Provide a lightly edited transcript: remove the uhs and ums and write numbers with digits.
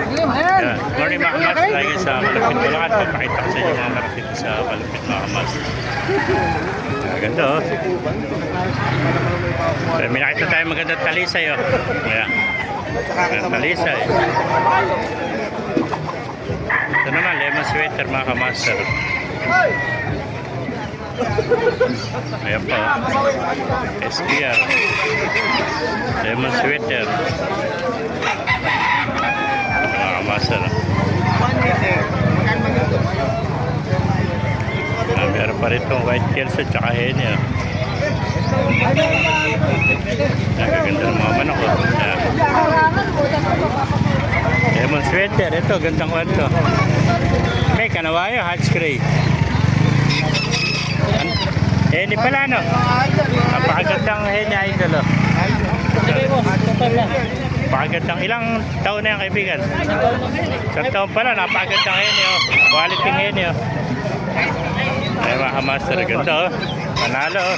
Yan. Morning mga kamas, tayo sa Malupit Bulacan. Papakita ko sa inyo mga narating sa Malupit mga kamas. Ganda oh. May nakita tayo magandang talisay oh. Ayan. Magandang talisay. Ito naman, lemon sweater mga kamaster. Ayan po. SPR. Lemon sweater. Mga kamaster. Meron pa rin itong white kelso at saka henny. Nagaganda ng mga manok. Lemon sweater. Ito, gandang kwanto. May kanawayo, hatch gray. Henny pala, no? Napakagandang henny idol, oh. Napakagandang. Ilang taon na yung kaibigan? Isang taon pala, napakagandang henny, oh. Quality henny, oh. Ay mga master, ganda, oh. Panalo, oh.